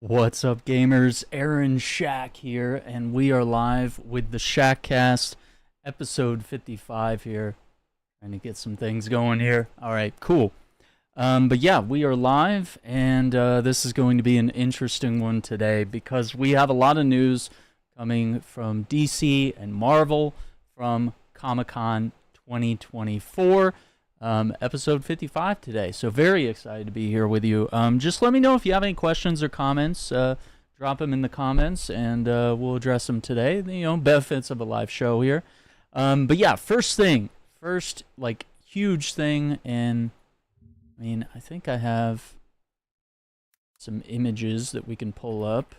What's up, gamers? Aaron Shack here, and we are live with the Shackcast, episode 55 here. Trying to get some things going here. All right, cool. But yeah, we are live, and this is going to be an interesting one today because we have a lot of news coming from DC and Marvel from Comic-Con 2024. Episode 55 today, so very excited to be here with you. Just let me know if you have any questions or comments. Drop them in the comments, and we'll address them today. Benefits of a live show here. But yeah, first like huge thing, and I mean, I think I have some images that we can pull up.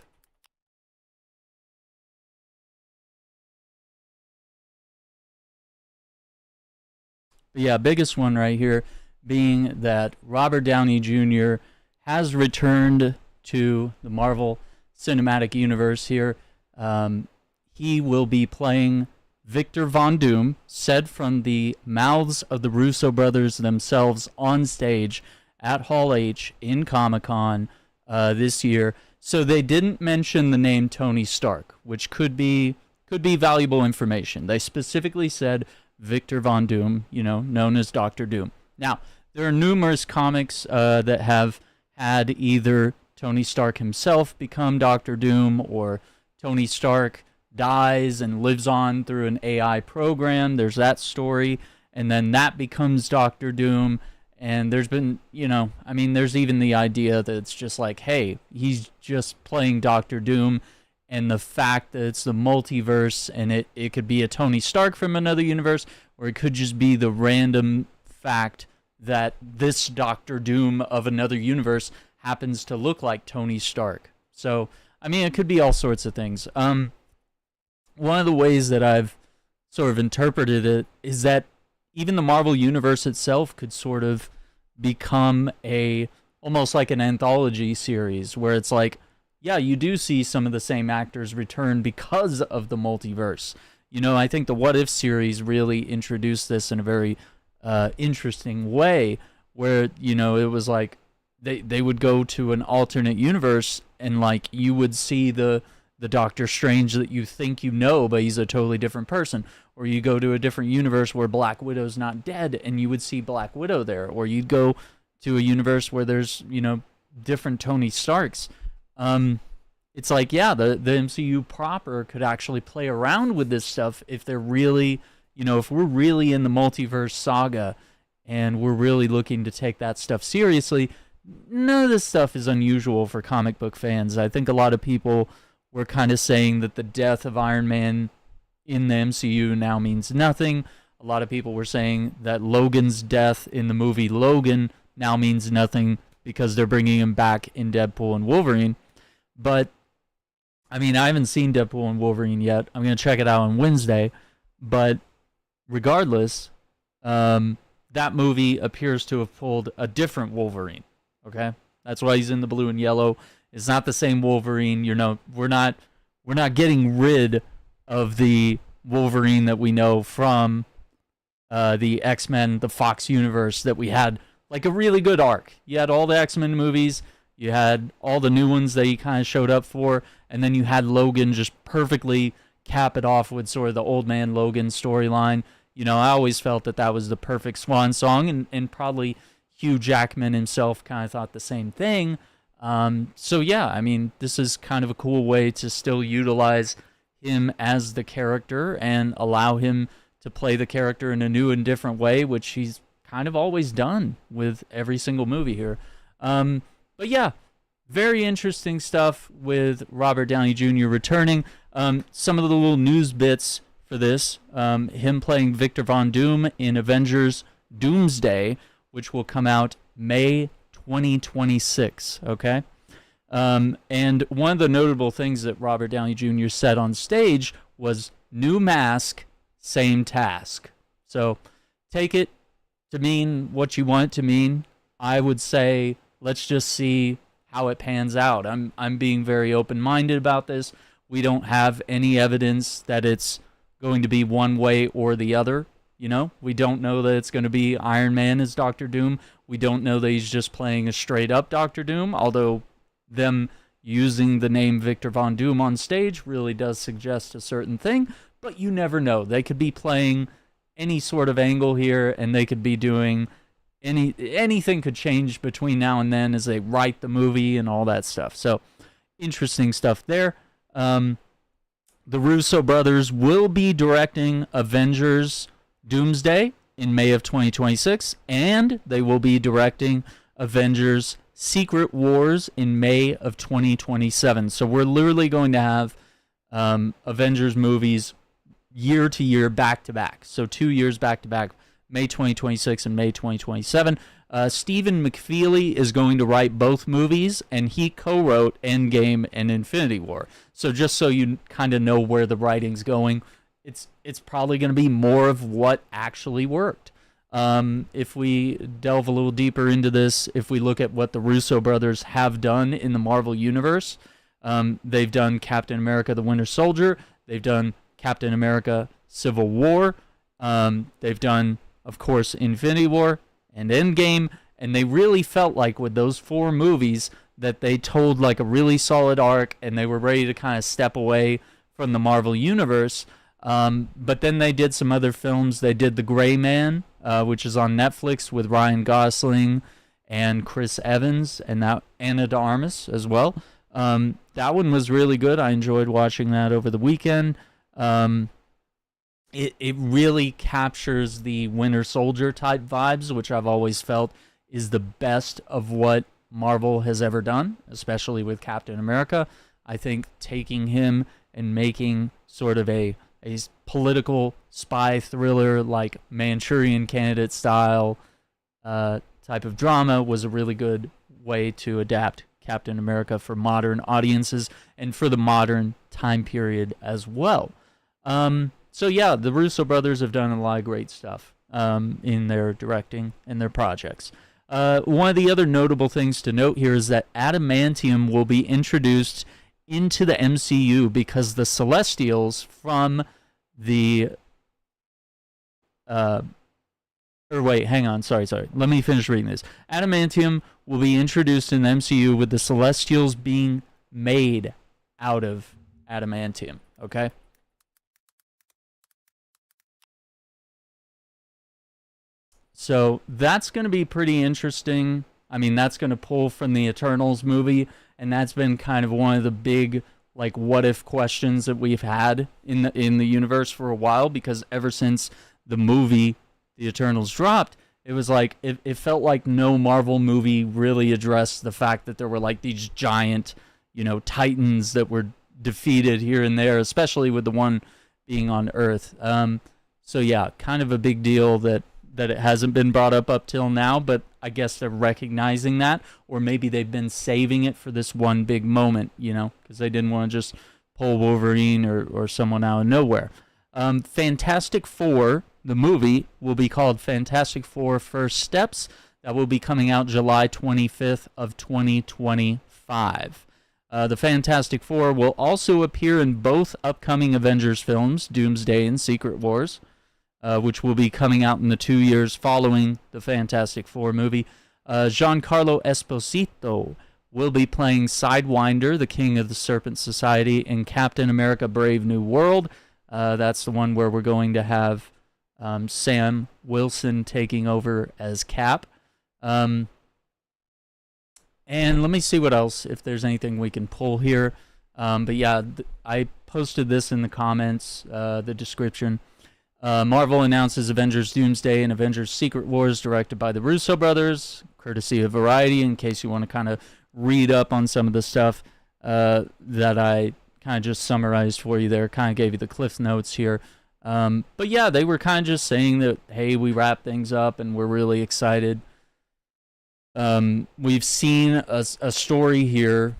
But yeah, biggest one right here being that Robert Downey Jr. has returned to the Marvel Cinematic Universe here. He will be playing Victor Von Doom, said from the mouths of the Russo brothers themselves on stage at Hall H in Comic-Con this year. So they didn't mention the name Tony Stark, which could be valuable information. They specifically said Victor Von Doom, known as Doctor Doom. Now, there are numerous comics that have had either Tony Stark himself become Doctor Doom, or Tony Stark dies and lives on through an AI program. There's that story, and then that becomes Doctor Doom. And there's been, there's even the idea that it's just like, hey, he's just playing Doctor Doom. And the fact that it's the multiverse, and it could be a Tony Stark from another universe, or it could just be the random fact that this Doctor Doom of another universe happens to look like Tony Stark. So, I mean, it could be all sorts of things. One of the ways that I've sort of interpreted it is that even the Marvel Universe itself could sort of become almost like an anthology series, where it's like, yeah, you do see some of the same actors return because of the multiverse. I think the What If series really introduced this in a very interesting way, where, it was like they would go to an alternate universe, and like you would see the Doctor Strange that you think but he's a totally different person. Or you go to a different universe where Black Widow's not dead, and you would see Black Widow there. Or you'd go to a universe where there's, different Tony Starks. It's like, yeah, the MCU proper could actually play around with this stuff if they're really, if we're really in the multiverse saga and we're really looking to take that stuff seriously. None of this stuff is unusual for comic book fans. I think a lot of people were kind of saying that the death of Iron Man in the MCU now means nothing. A lot of people were saying that Logan's death in the movie Logan now means nothing because they're bringing him back in Deadpool and Wolverine. But, I mean, I haven't seen Deadpool and Wolverine yet. I'm going to check it out on Wednesday. But regardless, that movie appears to have pulled a different Wolverine. Okay? That's why he's in the blue and yellow. It's not the same Wolverine. We're not getting rid of the Wolverine that we know from the X-Men, the Fox universe that we had, like a really good arc. You had all the X-Men movies. You had all the new ones that he kind of showed up for, and then you had Logan just perfectly cap it off with sort of the old man Logan storyline. I always felt that was the perfect swan song, and probably Hugh Jackman himself kind of thought the same thing. So yeah, I mean, this is kind of a cool way to still utilize him as the character and allow him to play the character in a new and different way, which he's kind of always done with every single movie here. But yeah, very interesting stuff with Robert Downey Jr. returning. Some of the little news bits for this, him playing Victor Von Doom in Avengers Doomsday, which will come out May 2026, okay? And one of the notable things that Robert Downey Jr. said on stage was, new mask, same task. So take it to mean what you want it to mean. I would say, let's just see how it pans out. I'm being very open-minded about this. We don't have any evidence that it's going to be one way or the other. We don't know that it's going to be Iron Man as Doctor Doom. We don't know that he's just playing a straight-up Doctor Doom, although them, using the name Victor Von Doom on stage really does suggest a certain thing, but you never know. They could be playing any sort of angle here, and they could be doing anything could change between now and then as they write the movie and all that stuff. So interesting stuff there. The Russo brothers will be directing Avengers Doomsday in May of 2026, and they will be directing Avengers Secret Wars in May of 2027. So we're literally going to have Avengers movies year to year, back to back. So 2 years back to back, May 2026 and May 2027. Stephen McFeely is going to write both movies, and he co-wrote Endgame and Infinity War. So just so you kind of know where the writing's going, it's probably going to be more of what actually worked. If we delve a little deeper into this, if we look at what the Russo brothers have done in the Marvel Universe, they've done Captain America the Winter Soldier, they've done Captain America Civil War, they've done, of course, Infinity War and Endgame, and they really felt like with those 4 movies that they told like a really solid arc, and they were ready to kind of step away from the Marvel Universe. But then they did some other films. They did The Gray Man, which is on Netflix with Ryan Gosling and Chris Evans, and that Ana de Armas as well. That one was really good. I enjoyed watching that over the weekend. It really captures the Winter Soldier type vibes, which I've always felt is the best of what Marvel has ever done, especially with Captain America. I think taking him and making sort of a political spy thriller like Manchurian Candidate style type of drama was a really good way to adapt Captain America for modern audiences and for the modern time period as well. So yeah, the Russo brothers have done a lot of great stuff in their directing and their projects. One of the other notable things to note here is that adamantium will be introduced into the MCU because the Celestials from the sorry. Let me finish reading this. Adamantium will be introduced in the MCU with the Celestials being made out of adamantium, okay? So that's going to be pretty interesting. I mean, that's going to pull from the Eternals movie, and that's been kind of one of the big, like, what if questions that we've had in the universe for a while, because ever since the movie The Eternals dropped, it was like it felt like no Marvel movie really addressed the fact that there were like these giant, titans that were defeated here and there, especially with the one being on Earth. So yeah, kind of a big deal that it hasn't been brought up till now, but I guess they're recognizing that, or maybe they've been saving it for this one big moment, because they didn't want to just pull Wolverine or someone out of nowhere. Fantastic Four, the movie, will be called Fantastic Four First Steps. That will be coming out July 25th of 2025. The Fantastic Four will also appear in both upcoming Avengers films, Doomsday and Secret Wars, which will be coming out in the 2 years following the Fantastic Four movie. Giancarlo Esposito will be playing Sidewinder, the King of the Serpent Society, in Captain America Brave New World. That's the one where we're going to have Sam Wilson taking over as Cap. And let me see what else, if there's anything we can pull here. But yeah, I posted this in the comments, the description. Marvel announces Avengers Doomsday and Avengers Secret Wars directed by the Russo brothers, courtesy of Variety, in case you want to kind of read up on some of the stuff that I kind of just summarized for you there, kind of gave you the Cliff Notes here. But yeah, they were kind of just saying that, hey, we wrap things up and we're really excited. We've seen a story here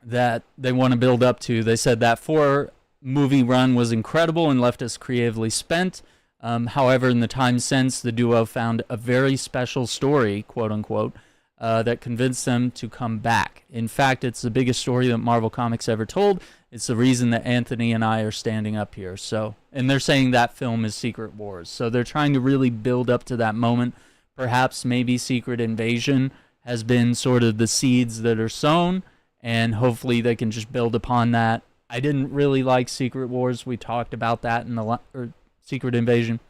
that they want to build up to. They said that 4-movie run was incredible and left us creatively spent. However, in the time since, the duo found a very special story, quote unquote, that convinced them to come back. In fact, it's the biggest story that Marvel Comics ever told. It's the reason that Anthony and I are standing up here. So, and they're saying that film is Secret Wars. So they're trying to really build up to that moment. Perhaps maybe Secret Invasion has been sort of the seeds that are sown, and hopefully they can just build upon that. I didn't really like Secret Wars. We talked about that in the Secret Invasion.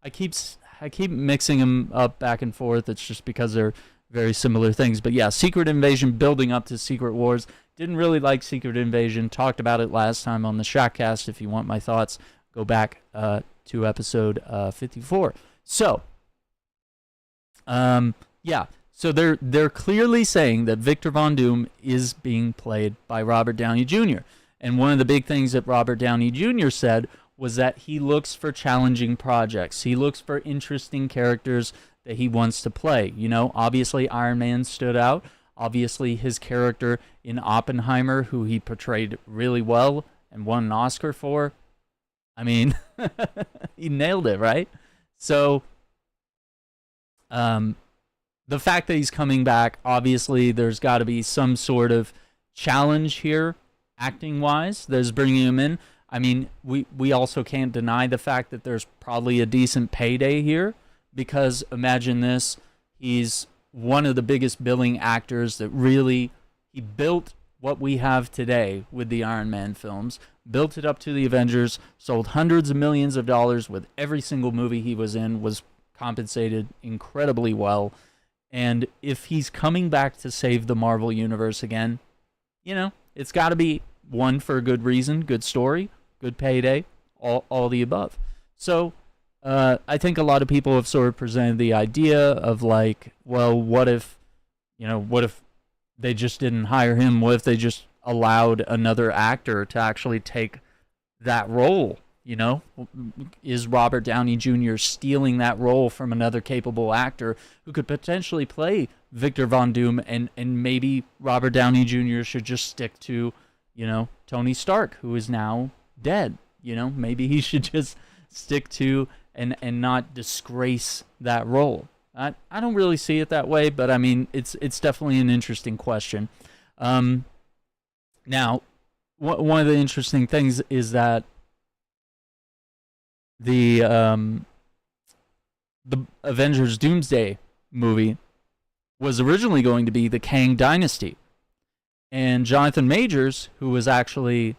I keep mixing them up back and forth. It's just because they're very similar things. But yeah, Secret Invasion building up to Secret Wars. Didn't really like Secret Invasion. Talked about it last time on the Shackcast. If you want my thoughts, go back to episode 54. So, yeah. So they're clearly saying that Victor Von Doom is being played by Robert Downey Jr. And one of the big things that Robert Downey Jr. said was that he looks for challenging projects. He looks for interesting characters that he wants to play. You know, obviously Iron Man stood out. Obviously his character in Oppenheimer, who he portrayed really well and won an Oscar for. I mean, he nailed it, right? So, the fact that he's coming back, obviously there's got to be some sort of challenge here, acting-wise, that's bringing him in. I mean, we also can't deny the fact that there's probably a decent payday here, because imagine this, he's one of the biggest billing actors that really, he built what we have today with the Iron Man films, built it up to the Avengers, sold hundreds of millions of dollars with every single movie he was in, was compensated incredibly well. And if he's coming back to save the Marvel Universe again, you know, it's got to be one for a good reason, good story, good payday, all the above. So I think a lot of people have sort of presented the idea of like, well, what if they just didn't hire him? What if they just allowed another actor to actually take that role? You know, is Robert Downey Jr. stealing that role from another capable actor who could potentially play Victor Von Doom, and maybe Robert Downey Jr. should just stick to, you know, Tony Stark, who is now dead. You know, maybe he should just stick to and not disgrace that role. I don't really see it that way, but I mean, it's definitely an interesting question. Now, one of the interesting things is that the Avengers Doomsday movie was originally going to be the Kang Dynasty. And Jonathan Majors, who was actually,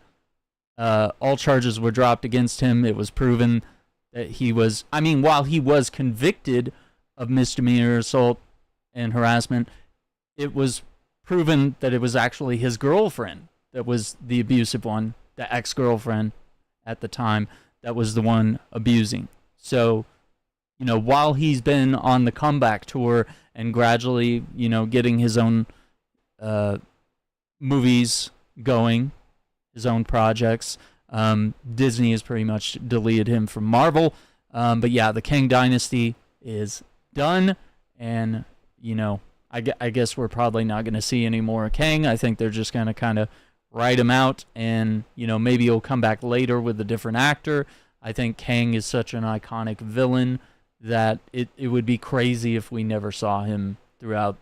all charges were dropped against him. It was proven that he was, I mean, while he was convicted of misdemeanor assault and harassment, it was proven that it was actually his girlfriend that was the abusive one, the ex-girlfriend at the time, that was the one abusing. So, you know, while he's been on the comeback tour and gradually, you know, getting his own movies going, his own projects, Disney has pretty much deleted him from Marvel. But yeah, the Kang Dynasty is done, and, you know, I guess we're probably not going to see any more Kang. I think they're just going to kind of write him out, and, you know, maybe he'll come back later with a different actor. I think Kang is such an iconic villain that it would be crazy if we never saw him throughout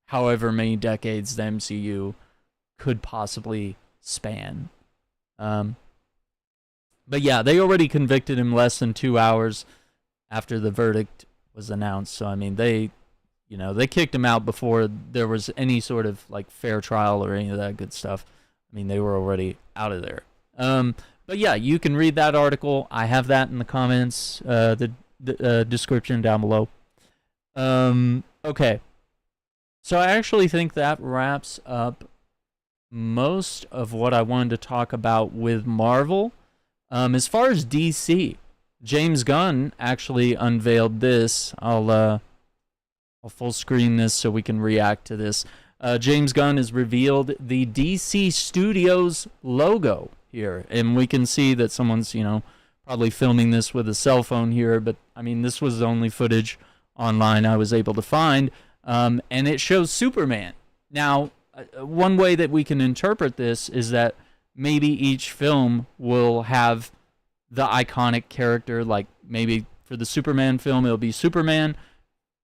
however many decades the MCU could possibly span. But yeah, they already convicted him less than 2 hours after the verdict was announced. So, I mean, they kicked him out before there was any sort of like fair trial or any of that good stuff. I mean, they were already out of there. But yeah, you can read that article. I have that in the comments, the description down below. Okay. So I actually think that wraps up most of what I wanted to talk about with Marvel. As far as DC, James Gunn actually unveiled this. I'll full screen this so we can react to this. James Gunn has revealed the DC Studios logo here, and we can see that someone's, you know, probably filming this with a cell phone here, but I mean, this was the only footage online I was able to find, and it shows Superman. Now, one way that we can interpret this is that maybe each film will have the iconic character, like maybe for the Superman film, it'll be Superman.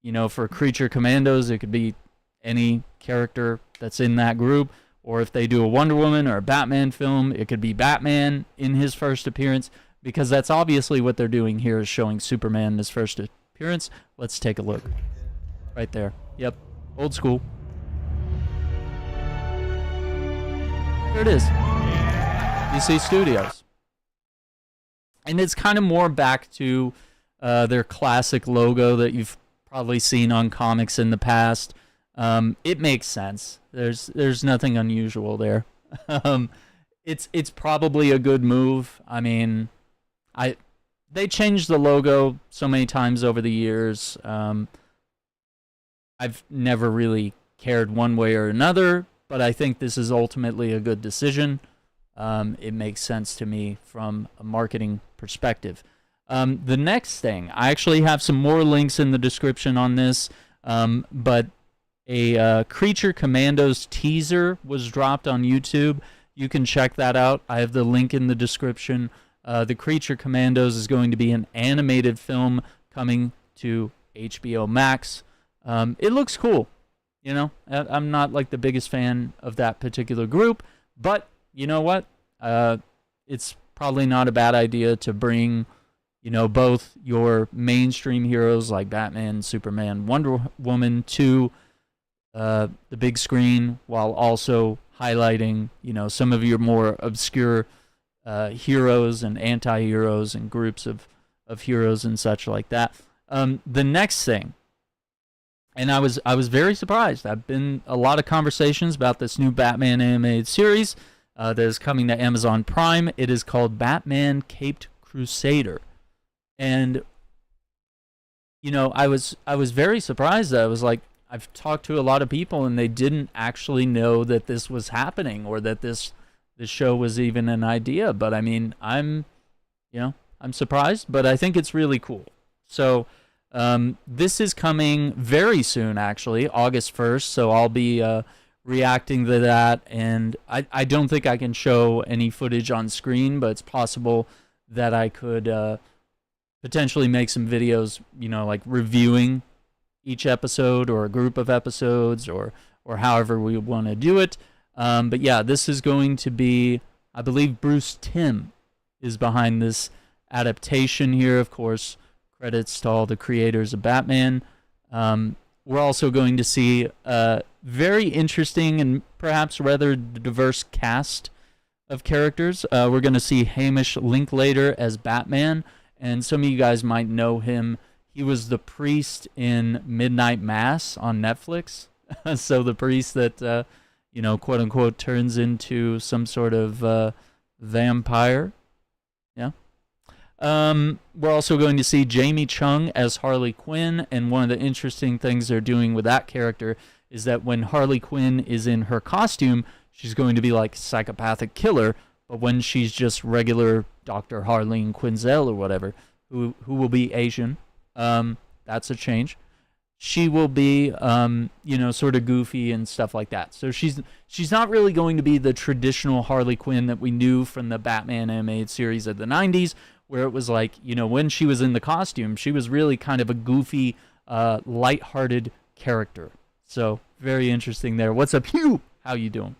You know, for Creature Commandos, it could be any character that's in that group. Or if they do a Wonder Woman or a Batman film, it could be Batman in his first appearance, because that's obviously what they're doing here, is showing Superman in his first appearance. Let's take a look. Right there. Yep. Old school. There it is. DC Studios. And it's kind of more back to their classic logo that you've probably seen on comics in the past. It makes sense. There's nothing unusual there. It's probably a good move. I mean, they changed the logo so many times over the years. I've never really cared one way or another, but I think this is ultimately a good decision. It makes sense to me from a marketing perspective. The next thing, I actually have some more links in the description on this, but a Creature Commandos teaser was dropped on YouTube. You can check that out. I have the link in the description. The Creature Commandos is going to be an animated film coming to HBO Max. It looks cool. You know, I'm not like the biggest fan of that particular group, but you know what? It's probably not a bad idea to bring, you know, both your mainstream heroes like Batman, Superman, Wonder Woman to the big screen, while also highlighting, you know, some of your more obscure heroes and anti-heroes and groups of heroes and such like that. The next thing, and I was very surprised. I've been a lot of conversations about this new Batman animated series that is coming to Amazon Prime. It is called Batman Caped Crusader, and you know, I was very surprised. I was like, I've talked to a lot of people, and they didn't actually know that this was happening or that this show was even an idea. But I mean, I'm surprised, but I think it's really cool. So this is coming very soon, actually, August 1st. So I'll be reacting to that, and I don't think I can show any footage on screen, but it's possible that I could potentially make some videos, you know, like reviewing each episode or a group of episodes, or however we want to do it. But yeah, this is going to be, I believe Bruce Timm is behind this adaptation here. Of course, credits to all the creators of Batman. We're also going to see a very interesting and perhaps rather diverse cast of characters. We're going to see Hamish Linklater as Batman, and some of you guys might know him. He was the priest in Midnight Mass on Netflix. So the priest that, you know, quote unquote, turns into some sort of vampire. Yeah. We're also going to see Jamie Chung as Harley Quinn, and one of the interesting things they're doing with that character is that when Harley Quinn is in her costume, she's going to be like psychopathic killer, but when she's just regular Dr. Harleen Quinzel or whatever, who will be Asian, that's a change. She will be, you know, sort of goofy and stuff like that. So she's not really going to be the traditional Harley Quinn that we knew from the Batman animated series of the 90s, where it was like, you know, when she was in the costume, she was really kind of a goofy, lighthearted character. So very interesting there. What's up, Hugh? How you doing?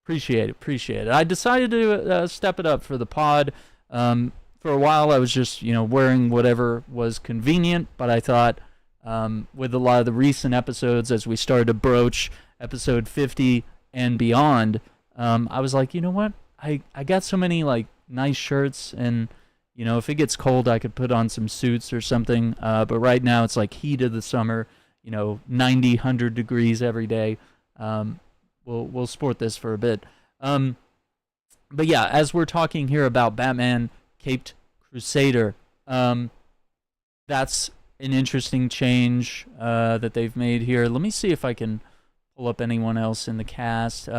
Appreciate it. I decided to step it up for the pod. For a while, I was just, you know, wearing whatever was convenient, but I thought, with a lot of the recent episodes, as we started to broach episode 50 and beyond, I was like, you know what? I got so many like nice shirts, and you know, if it gets cold, I could put on some suits or something. But right now, it's like heat of the summer, you know, 90, 100 degrees every day. We'll sport this for a bit. But yeah, as we're talking here about Batman Caped Crusader, that's an interesting change that they've made here. Let me see if I can pull up anyone else in the cast.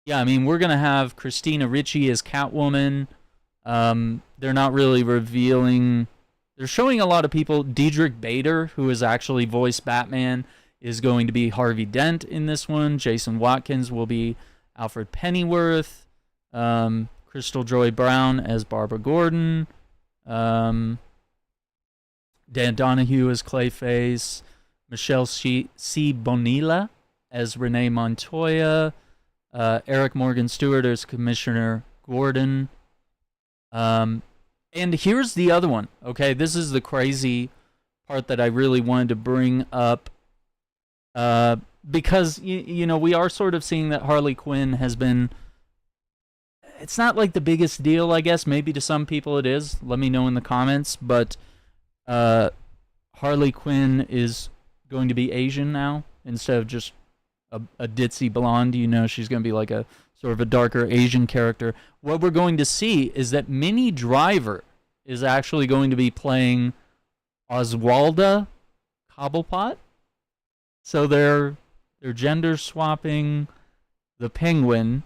Yeah, I mean, we're going to have Christina Ricci as Catwoman. They're not really revealing. They're showing a lot of people. Diedrich Bader, who has actually voiced Batman, is going to be Harvey Dent in this one. Jason Watkins will be Alfred Pennyworth. Crystal Joy Brown as Barbara Gordon. Dan Donahue as Clayface. Michelle C. Bonilla as Renee Montoya. Eric Morgan Stewart as Commissioner Gordon. And here's the other one. Okay, this is the crazy part that I really wanted to bring up. because you know, we are sort of seeing that Harley Quinn has been, it's not like the biggest deal, I guess. Maybe to some people it is. Let me know in the comments. But Harley Quinn is going to be Asian now instead of just a ditzy blonde. You know, she's going to be like a sort of a darker Asian character. What we're going to see is that Minnie Driver is actually going to be playing Oswalda Cobblepot. So they're gender swapping the Penguin,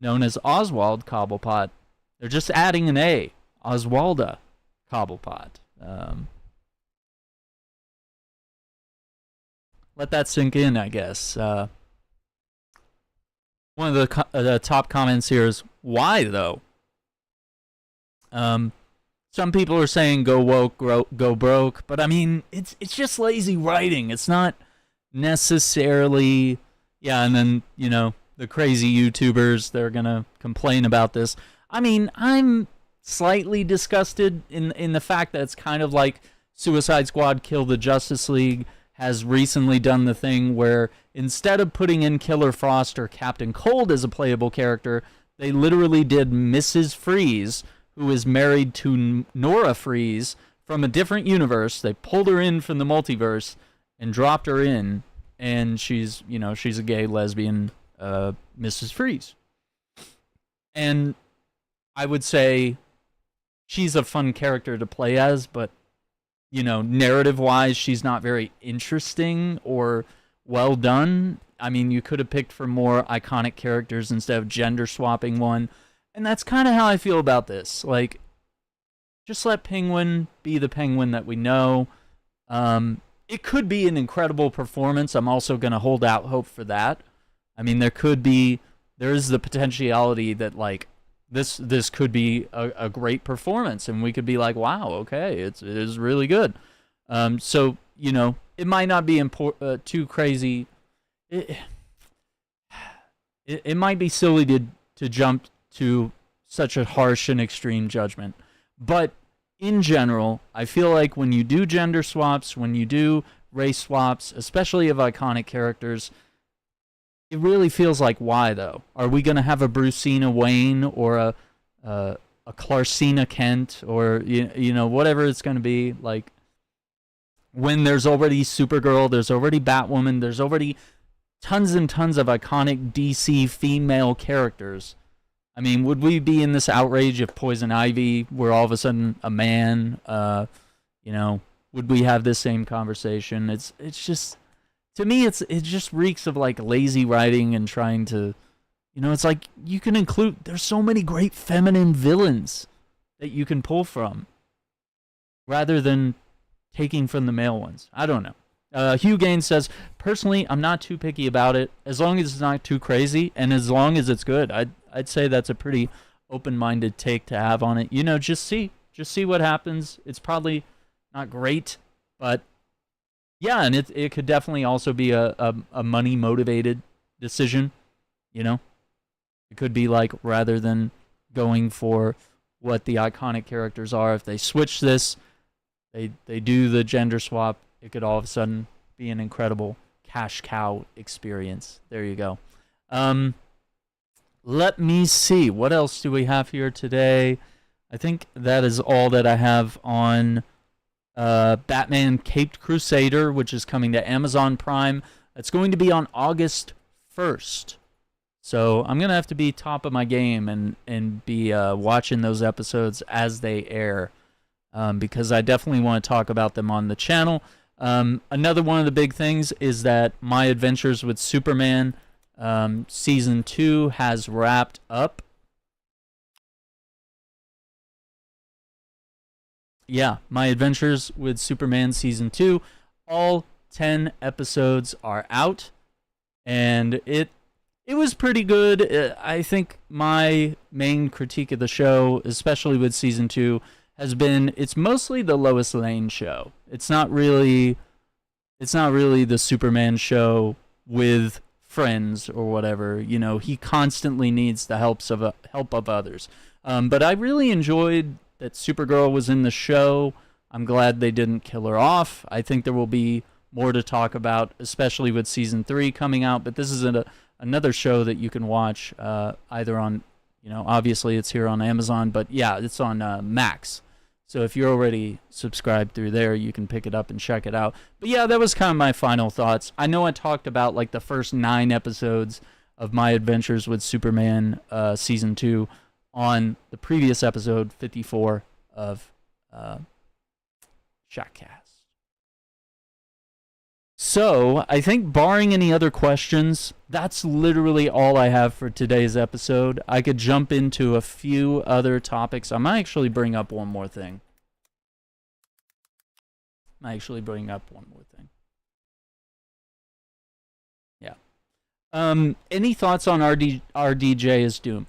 known as Oswald Cobblepot. They're just adding an A, Oswalda Cobblepot. Let that sink in, I guess. One of the top comments here is, why though? Some people are saying go woke, go broke, but I mean, it's just lazy writing. It's not necessarily, yeah. And then, you know, the crazy YouTubers, they're gonna complain about this. I mean, I'm slightly disgusted in the fact that it's kind of like Suicide Squad Kill the Justice League has recently done the thing where instead of putting in Killer Frost or Captain Cold as a playable character, they literally did Mrs. Freeze, who is married to Nora Freeze from a different universe. They pulled her in from the multiverse and dropped her in, and she's, you know, she's a gay lesbian Mrs. Freeze. And I would say she's a fun character to play as, but, you know, narrative-wise, she's not very interesting or well done. I mean, you could have picked for more iconic characters instead of gender-swapping one. And that's kind of how I feel about this. Like, just let Penguin be the Penguin that we know. It could be an incredible performance. I'm also going to hold out hope for that. I mean, there is the potentiality that, like, this could be a great performance, and we could be like, wow, okay, it is really good. So, you know, it might not be too crazy. It might be silly to jump to such a harsh and extreme judgment. But in general, I feel like when you do gender swaps, when you do race swaps, especially of iconic characters, it really feels like, why though? Are we going to have a Brucina Wayne or a Clarcina Kent or you know, whatever it's going to be, like, when there's already Supergirl, there's already Batwoman, there's already tons and tons of iconic DC female characters? I mean, would we be in this outrage if Poison Ivy were all of a sudden a man? You know, would we have this same conversation? It's just, to me, it just reeks of like lazy writing and trying to, you know, it's like you can include, there's so many great feminine villains that you can pull from rather than taking from the male ones. I don't know. Hugh Gaines says, personally, I'm not too picky about it as long as it's not too crazy and as long as it's good. I'd say that's a pretty open-minded take to have on it. You know, just see what happens. It's probably not great, but yeah, and it could definitely also be a money-motivated decision, you know? It could be like, rather than going for what the iconic characters are, if they switch this, they do the gender swap, it could all of a sudden be an incredible cash cow experience. There you go. Let me see. What else do we have here today? I think that is all that I have on Batman Caped Crusader, which is coming to Amazon Prime. It's going to be on August 1st. So I'm going to have to be top of my game and be watching those episodes as they air, because I definitely want to talk about them on the channel. Another one of the big things is that My Adventures with Superman Season 2 has wrapped up. Yeah, My Adventures with Superman Season 2. All 10 episodes are out, and it was pretty good. I think my main critique of the show, especially with Season 2, has been it's mostly the Lois Lane show. It's not really the Superman show with friends or whatever. You know, he constantly needs the help of others. But I really enjoyed that Supergirl was in the show. I'm glad they didn't kill her off. I think there will be more to talk about, especially with season 3 coming out. But this is another show that you can watch either on, obviously it's here on Amazon, but yeah, it's on Max. So if you're already subscribed through there, you can pick it up and check it out. But yeah, that was kind of my final thoughts. I know I talked about like the first 9 episodes of My Adventures with Superman season 2 on the previous episode 54 of Shackcast. So I think barring any other questions, that's literally all I have for today's episode. I could jump into a few other topics. I might actually bring up one more thing. Yeah. Any thoughts on RDJ as Doom?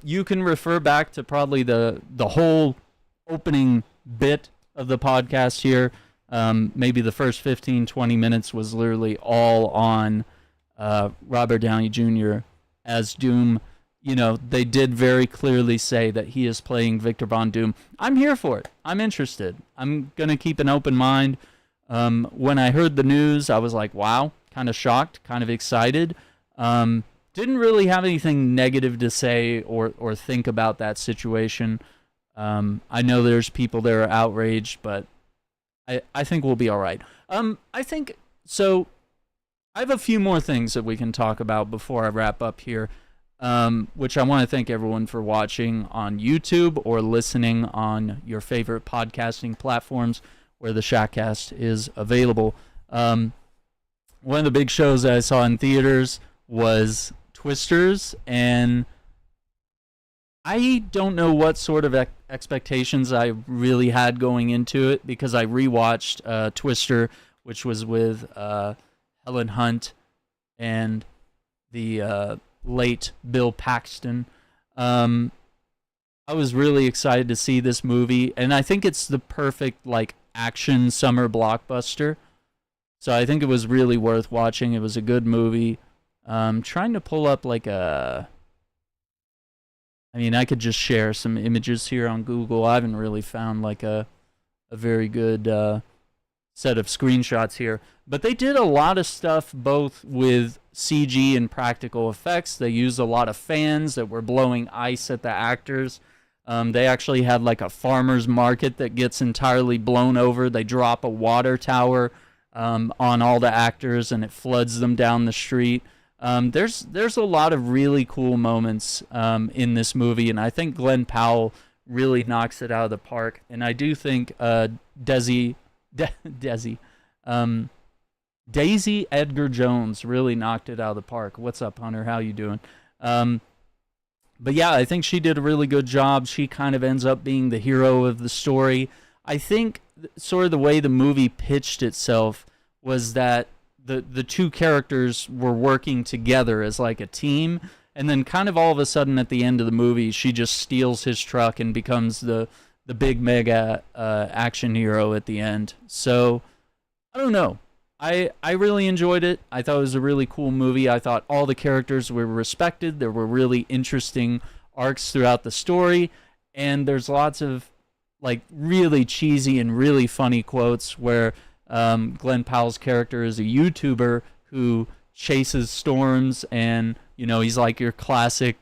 You can refer back to probably the whole opening bit of the podcast here. Maybe the first 15-20 minutes was literally all on Robert Downey Jr. as Doom. They did very clearly say that he is playing Victor Von Doom. I'm here for it. I'm interested. I'm going to keep an open mind. When I heard the news, I was like, wow, kind of shocked, kind of excited. Didn't really have anything negative to say or think about that situation. I know there's people that are outraged, but I think we'll be all right. I think so. I have a few more things that we can talk about before I wrap up here, which I want to thank everyone for watching on YouTube or listening on your favorite podcasting platforms where the Shackcast is available. One of the big shows that I saw in theaters was Twisters, and I don't know what sort of expectations I really had going into it because I rewatched Twister, which was with Helen Hunt and the late Bill Paxton. I was really excited to see this movie, and I think it's the perfect action summer blockbuster. So I think it was really worth watching. It was a good movie. Trying to pull up I could just share some images here on Google. I haven't really found a very good set of screenshots here. But they did a lot of stuff both with CG and practical effects. They used a lot of fans that were blowing ice at the actors. They actually had a farmer's market that gets entirely blown over. They drop a water tower on all the actors and it floods them down the street. There's a lot of really cool moments in this movie, and I think Glenn Powell really knocks it out of the park. And I do think Daisy Edgar Jones really knocked it out of the park. What's up, Hunter? How you doing? But yeah, I think she did a really good job. She kind of ends up being the hero of the story. I think sort of the way the movie pitched itself was that the two characters were working together as a team, and then kind of all of a sudden at the end of the movie, she just steals his truck and becomes the big mega action hero at the end. So, I don't know. I really enjoyed it. I thought it was a really cool movie. I thought all the characters were respected. There were really interesting arcs throughout the story, and there's lots of really cheesy and really funny quotes where Glenn Powell's character is a YouTuber who chases storms, and he's your classic,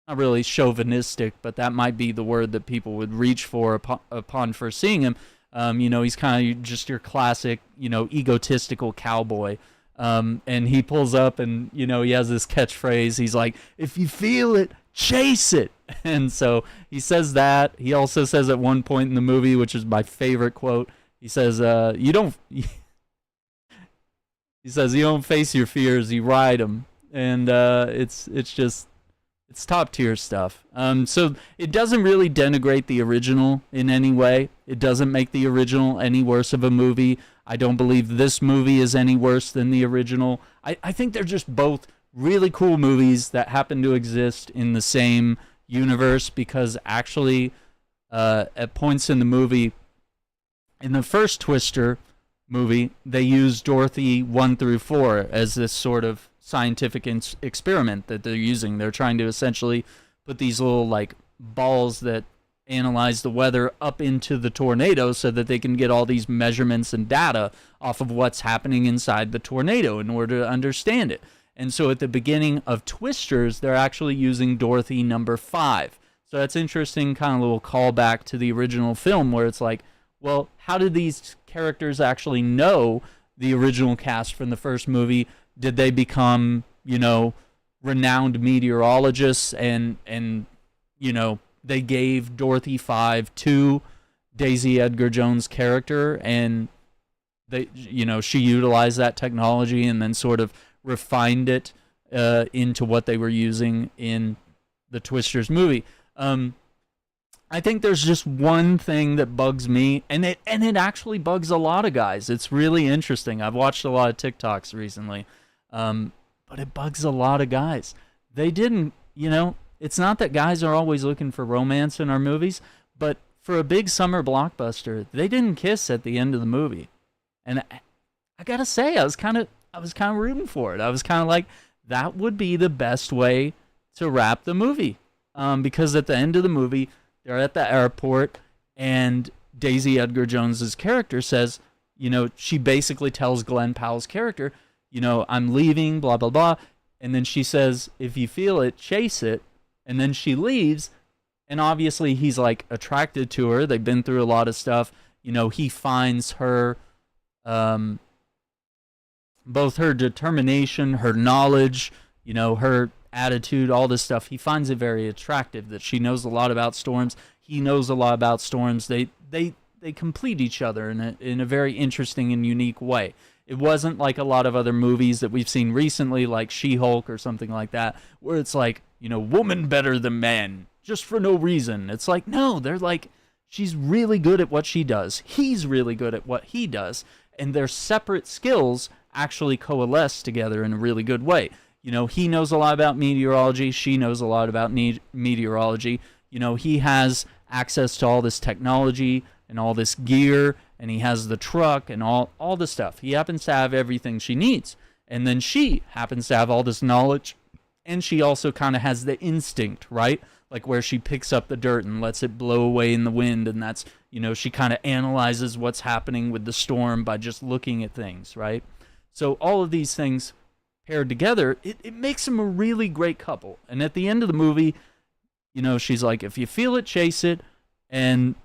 not really chauvinistic, but that might be the word that people would reach for upon first seeing him. He's kind of just your classic, egotistical cowboy. And he pulls up and, he has this catchphrase. He's like, if you feel it, chase it. And so he says that. He also says at one point in the movie, which is my favorite quote, he says, you don't face your fears, you ride them. And it's top tier stuff. So it doesn't really denigrate the original in any way. It doesn't make the original any worse of a movie. I don't believe this movie is any worse than the original. I think they're just both really cool movies that happen to exist in the same universe, because actually at points in the movie, in the first Twister movie, they use Dorothy 1 through 4 as this sort of scientific experiment that they're using. They're trying to essentially put these little balls that analyze the weather up into the tornado so that they can get all these measurements and data off of what's happening inside the tornado in order to understand it. And so at the beginning of Twisters, they're actually using Dorothy number 5. So that's interesting, kind of little callback to the original film where it's like, well, how did these characters actually know the original cast from the first movie? Did they become, renowned meteorologists and they gave Dorothy 5 to Daisy Edgar Jones' character, and they, she utilized that technology and then sort of refined it into what they were using in the Twisters movie. I think there's just one thing that bugs me, and it actually bugs a lot of guys. It's really interesting. I've watched a lot of TikToks recently, but it bugs a lot of guys. They didn't, it's not that guys are always looking for romance in our movies, but for a big summer blockbuster, they didn't kiss at the end of the movie. And I gotta say, I was kind of rooting for it. I was kind of like, that would be the best way to wrap the movie. Because at the end of the movie, they're at the airport, and Daisy Edgar Jones's character says, she basically tells Glenn Powell's character, I'm leaving, blah, blah, blah. And then she says, if you feel it, chase it. And then she leaves, and obviously he's like attracted to her. They've been through a lot of stuff. He finds her, both her determination, her knowledge, her attitude, all this stuff. He finds it very attractive that she knows a lot about storms. He knows a lot about storms. They complete each other in a very interesting and unique way. It wasn't like a lot of other movies that we've seen recently, like She-Hulk or something like that, where it's like, woman better than man, just for no reason. It's like, no, they're like, she's really good at what she does. He's really good at what he does. And their separate skills actually coalesce together in a really good way. He knows a lot about meteorology. She knows a lot about meteorology. He has access to all this technology and all this gear, and he has the truck and all the stuff. He happens to have everything she needs. And then she happens to have all this knowledge, and she also kind of has the instinct, right? Like where she picks up the dirt and lets it blow away in the wind, and that's, she kind of analyzes what's happening with the storm by just looking at things, right? So all of these things paired together, it makes them a really great couple. And at the end of the movie, she's like, if you feel it, chase it. And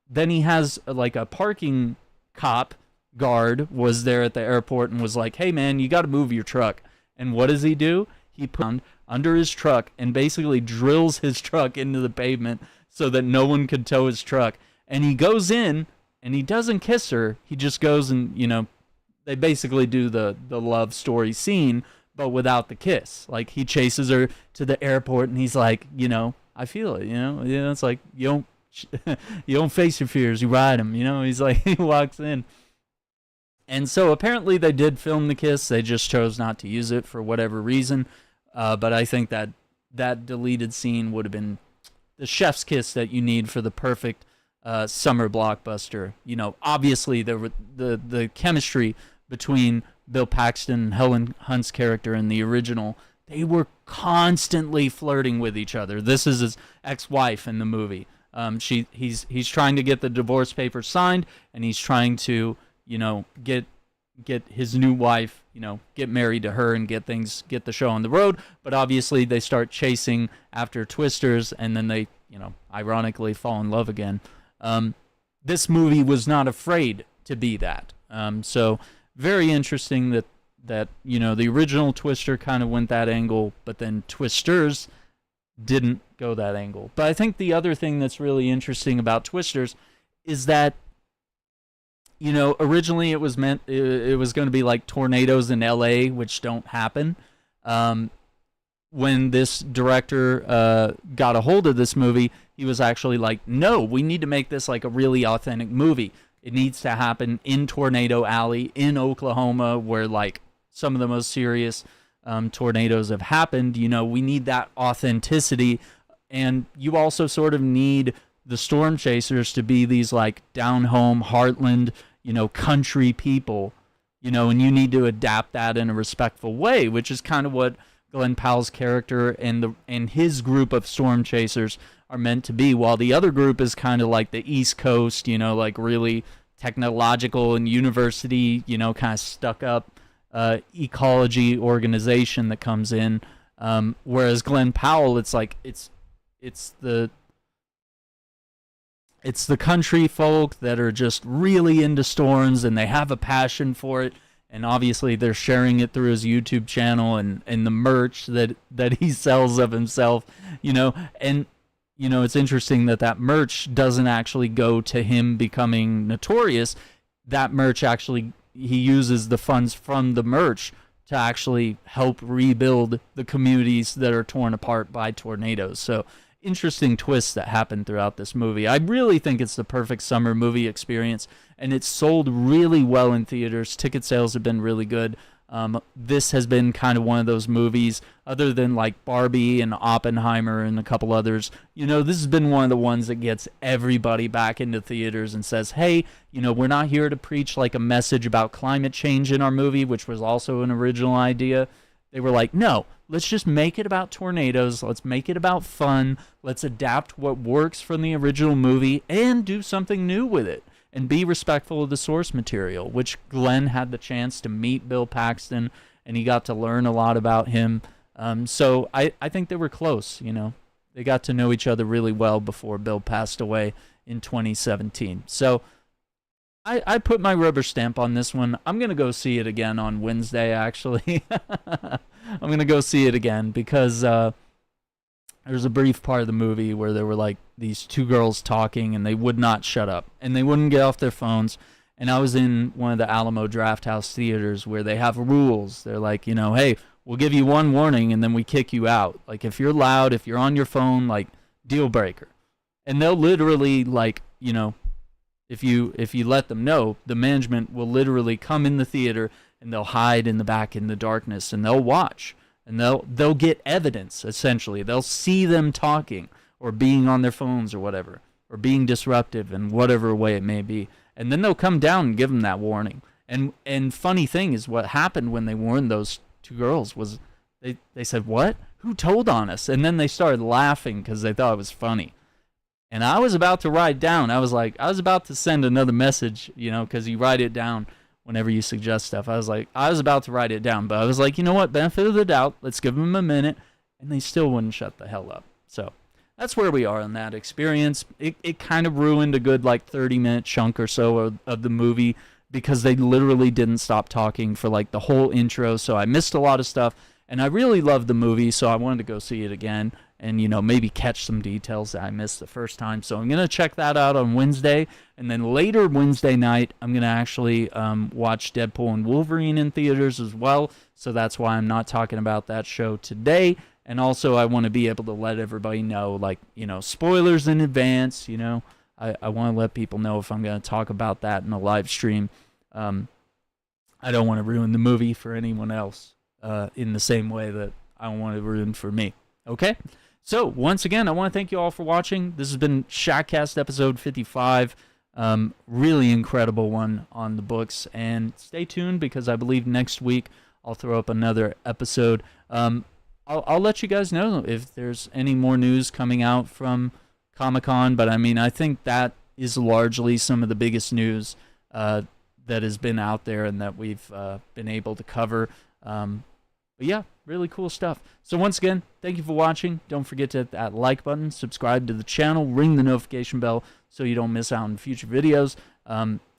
then he has like a parking cop guard was there at the airport and was like, hey man, you got to move your truck. And what does he do? He put under his truck and basically drills his truck into the pavement so that no one could tow his truck. And he goes in and he doesn't kiss her. He just goes and, they basically do the love story scene, but without the kiss. Like he chases her to the airport and he's like, I feel it, it's like, you don't face your fears, you ride them, he's like, he walks in. And so apparently they did film the kiss. They just chose not to use it for whatever reason. But I think that deleted scene would have been the chef's kiss that you need for the perfect summer blockbuster. Obviously the chemistry between Bill Paxton and Helen Hunt's character in the original, they were constantly flirting with each other. This is his ex-wife in the movie. He's trying to get the divorce papers signed, and he's trying to, get his new wife, get married to her and get the show on the road. But obviously they start chasing after Twisters, and then they, ironically fall in love again. This movie was not afraid to be that. So very interesting that the original Twister kind of went that angle, but then Twisters didn't go that angle. But I think the other thing that's really interesting about Twisters is that, originally it was going to be like tornadoes in LA, which don't happen. When this director got a hold of this movie, he was actually like, no, we need to make this like a really authentic movie. It needs to happen in Tornado Alley in Oklahoma, where like some of the most serious tornadoes have happened. We need that authenticity. And you also sort of need the storm chasers to be these like down home, heartland, country people, and you need to adapt that in a respectful way, which is kind of what Glenn Powell's character and his group of storm chasers are meant to be, while the other group is kind of like the East Coast, you know, like really technological and university, you know, kind of stuck up ecology organization that comes in. Whereas Glenn Powell, it's like it's the country folk that are just really into storms and they have a passion for it. And obviously they're sharing it through his YouTube channel and the merch that he sells of himself, you know. And, you know, it's interesting that merch doesn't actually go to him becoming notorious. That merch actually, he uses the funds from the merch to actually help rebuild the communities that are torn apart by tornadoes. So interesting twists that happen throughout this movie. I really think it's the perfect summer movie experience, and it's sold really well in theaters. Ticket sales have been really good. This has been kind of one of those movies, other than like Barbie and Oppenheimer and a couple others, you know, this has been one of the ones that gets everybody back into theaters and says, hey, you know, we're not here to preach like a message about climate change in our movie, which was also an original idea. They were like, no, let's just make it about tornadoes. Let's make it about fun. Let's adapt what works from the original movie and do something new with it and be respectful of the source material, which Glenn had the chance to meet Bill Paxton, and he got to learn a lot about him. So I think they were close, you know. They got to know each other really well before Bill passed away in 2017. So I put my rubber stamp on this one. I'm going to go see it again on Wednesday, actually. I'm going to go see it again because there's a brief part of the movie where there were like these two girls talking and they would not shut up and they wouldn't get off their phones. And I was in one of the Alamo Drafthouse theaters where they have rules. They're like, you know, hey, we'll give you one warning and then we kick you out. Like if you're loud, if you're on your phone, like deal breaker. And they'll literally like, you know, if you let them know, the management will literally come in the theater and they'll hide in the back in the darkness and they'll watch and they'll get evidence. Essentially, they'll see them talking or being on their phones or whatever, or being disruptive in whatever way it may be, and then they'll come down and give them that warning. And funny thing is, what happened when they warned those two girls was they said, "What? Who told on us?" And then they started laughing because they thought it was funny. And I was about to write down. I was about to send another message, you know, because you write it down whenever you suggest stuff. I was about to write it down, but I was like, you know what, benefit of the doubt. Let's give them a minute. And they still wouldn't shut the hell up. So that's where we are in that experience. It kind of ruined a good like 30-minute chunk or so of the movie because they literally didn't stop talking for like the whole intro. So I missed a lot of stuff. And I really loved the movie, so I wanted to go see it again and, you know, maybe catch some details that I missed the first time. So I'm going to check that out on Wednesday. And then later Wednesday night, I'm going to actually watch Deadpool and Wolverine in theaters as well. So that's why I'm not talking about that show today. And also I want to be able to let everybody know, like, you know, spoilers in advance. You know, I want to let people know if I'm going to talk about that in a live stream. I don't want to ruin the movie for anyone else. In the same way that I want to ruin for me. Okay? So, once again, I want to thank you all for watching. This has been Shackcast episode 55. Really incredible one on the books. And stay tuned because I believe next week I'll throw up another episode. I'll let you guys know if there's any more news coming out from Comic-Con. But, I mean, I think that is largely some of the biggest news that has been out there and that we've been able to cover. But yeah, really cool stuff. So once again, thank you for watching. Don't forget to hit that like button, subscribe to the channel, ring the notification bell so you don't miss out on future videos.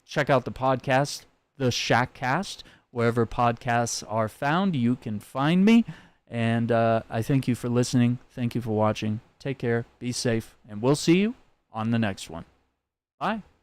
Check out the podcast, the Shackcast. Wherever podcasts are found, you can find me. And I thank you for listening. Thank you for watching. Take care, be safe, and we'll see you on the next one. Bye.